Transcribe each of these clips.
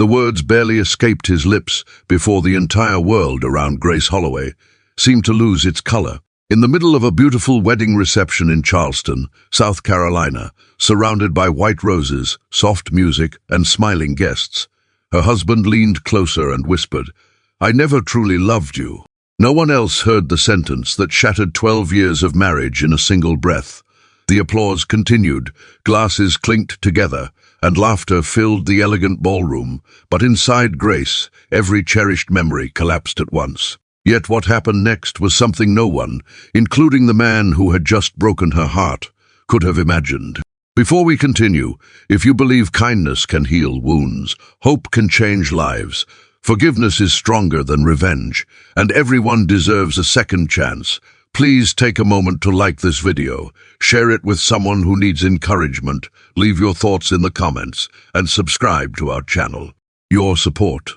The words barely escaped his lips before the entire world around Grace Holloway seemed to lose its color. In the middle of a beautiful wedding reception in Charleston, South Carolina, surrounded by white roses, soft music, and smiling guests, her husband leaned closer and whispered, "I never truly loved you." No one else heard the sentence that shattered 12 years of marriage in a single breath. The applause continued, glasses clinked together, and laughter filled the elegant ballroom, but inside Grace, every cherished memory collapsed at once. Yet what happened next was something no one, including the man who had just broken her heart, could have imagined. Before we continue, if you believe kindness can heal wounds, hope can change lives, forgiveness is stronger than revenge, and everyone deserves a second chance, please take a moment to like this video, share it with someone who needs encouragement, leave your thoughts in the comments, and subscribe to our channel. Your support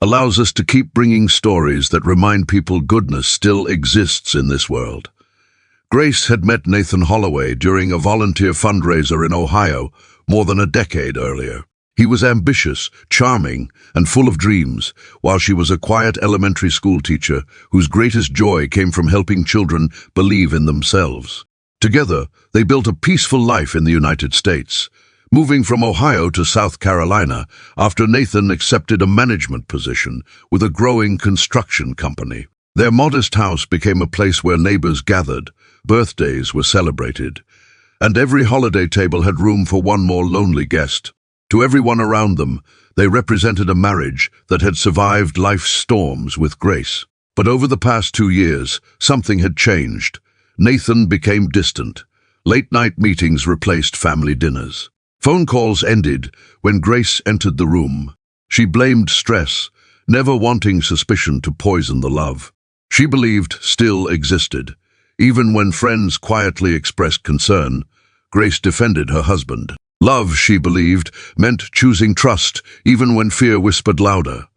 allows us to keep bringing stories that remind people goodness still exists in this world. Grace had met Nathan Holloway during a volunteer fundraiser in Ohio more than a decade earlier. He was ambitious, charming, and full of dreams, while she was a quiet elementary school teacher whose greatest joy came from helping children believe in themselves. Together, they built a peaceful life in the United States, moving from Ohio to South Carolina after Nathan accepted a management position with a growing construction company. Their modest house became a place where neighbors gathered, birthdays were celebrated, and every holiday table had room for one more lonely guest. To everyone around them, they represented a marriage that had survived life's storms with grace. But over the past 2 years, something had changed. Nathan became distant. Late-night meetings replaced family dinners. Phone calls ended when Grace entered the room. She blamed stress, never wanting suspicion to poison the love she believed still existed. Even when friends quietly expressed concern, Grace defended her husband. Love, she believed, meant choosing trust, even when fear whispered louder.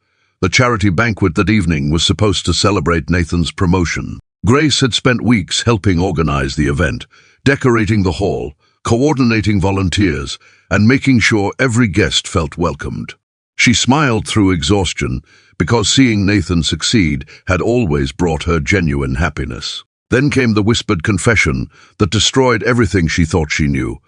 The charity banquet that evening was supposed to celebrate Nathan's promotion. Grace had spent weeks helping organize the event, decorating the hall, coordinating volunteers, and making sure every guest felt welcomed. She smiled through exhaustion because seeing Nathan succeed had always brought her genuine happiness. Then came the whispered confession that destroyed everything she thought she knew.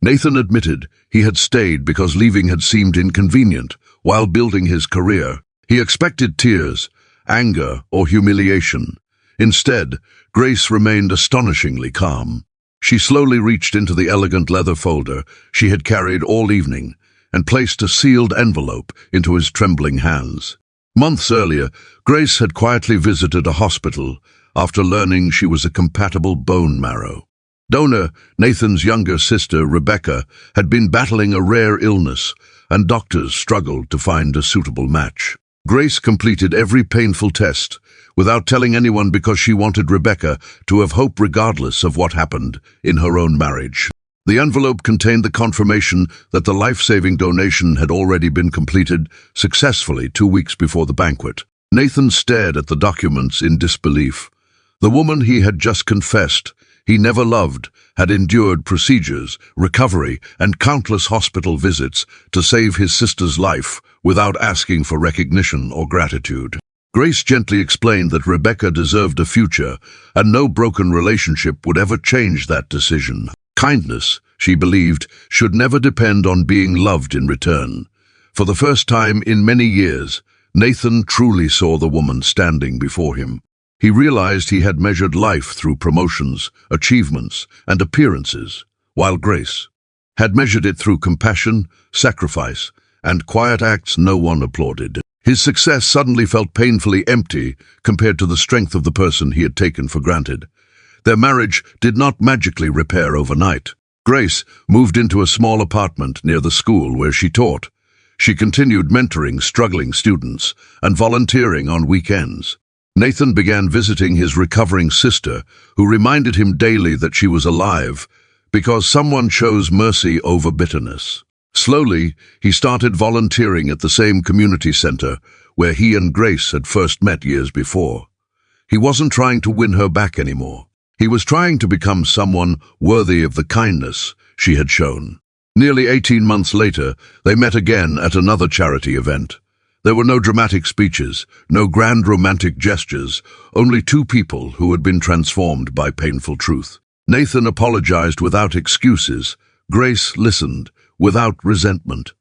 Nathan admitted he had stayed because leaving had seemed inconvenient while building his career. He expected tears, anger, or humiliation. Instead, Grace remained astonishingly calm. She slowly reached into the elegant leather folder she had carried all evening and placed a sealed envelope into his trembling hands. Months earlier, Grace had quietly visited a hospital after learning she was a compatible bone marrow donor. Nathan's younger sister, Rebecca, had been battling a rare illness, and doctors struggled to find a suitable match. Grace completed every painful test without telling anyone because she wanted Rebecca to have hope regardless of what happened in her own marriage. The envelope contained the confirmation that the life-saving donation had already been completed successfully 2 weeks before the banquet. Nathan stared at the documents in disbelief. The woman he had just confessed he never loved had endured procedures, recovery, and countless hospital visits to save his sister's life without asking for recognition or gratitude. Grace gently explained that Rebecca deserved a future, and no broken relationship would ever change that decision. Kindness, she believed, should never depend on being loved in return. For the first time in many years, Nathan truly saw the woman standing before him. He realized he had measured life through promotions, achievements, and appearances, while Grace had measured it through compassion, sacrifice, and quiet acts no one applauded. His success suddenly felt painfully empty compared to the strength of the person he had taken for granted. Their marriage did not magically repair overnight. Grace moved into a small apartment near the school where she taught. She continued mentoring struggling students and volunteering on weekends. Nathan began visiting his recovering sister, who reminded him daily that she was alive, because someone chose mercy over bitterness. Slowly, he started volunteering at the same community center where he and Grace had first met years before. He wasn't trying to win her back anymore. He was trying to become someone worthy of the kindness she had shown. Nearly 18 months later, they met again at another charity event. There were no dramatic speeches, no grand romantic gestures, only two people who had been transformed by painful truth. Nathan apologized without excuses. Grace listened, without resentment.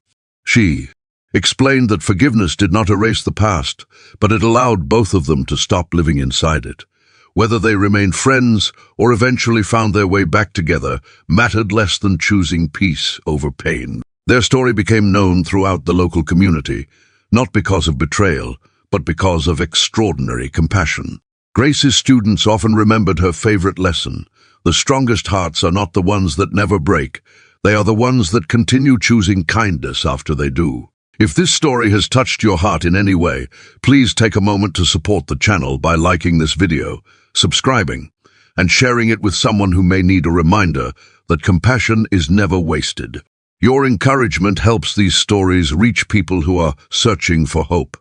She explained that forgiveness did not erase the past, but it allowed both of them to stop living inside it. Whether they remained friends or eventually found their way back together mattered less than choosing peace over pain. Their story became known throughout the local community, not because of betrayal, but because of extraordinary compassion. Grace's students often remembered her favorite lesson: the strongest hearts are not the ones that never break, they are the ones that continue choosing kindness after they do. If this story has touched your heart in any way, please take a moment to support the channel by liking this video, subscribing, and sharing it with someone who may need a reminder that compassion is never wasted. Your encouragement helps these stories reach people who are searching for hope.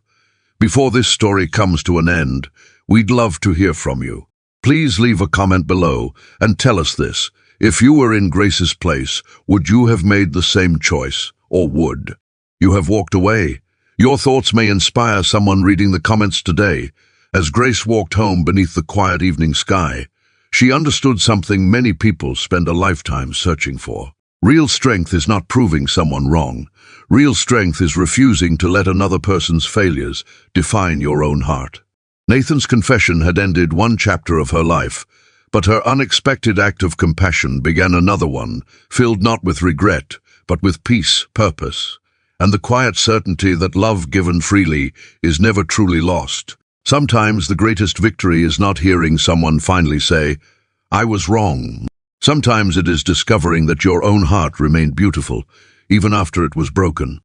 Before this story comes to an end, we'd love to hear from you. Please leave a comment below and tell us this: if you were in Grace's place, would you have made the same choice, or would you have walked away? Your thoughts may inspire someone reading the comments today. As Grace walked home beneath the quiet evening sky, she understood something many people spend a lifetime searching for. Real strength is not proving someone wrong. Real strength is refusing to let another person's failures define your own heart. Nathan's confession had ended one chapter of her life, but her unexpected act of compassion began another one, filled not with regret, but with peace, purpose, and the quiet certainty that love given freely is never truly lost. Sometimes the greatest victory is not hearing someone finally say, "I was wrong." Sometimes it is discovering that your own heart remained beautiful, even after it was broken.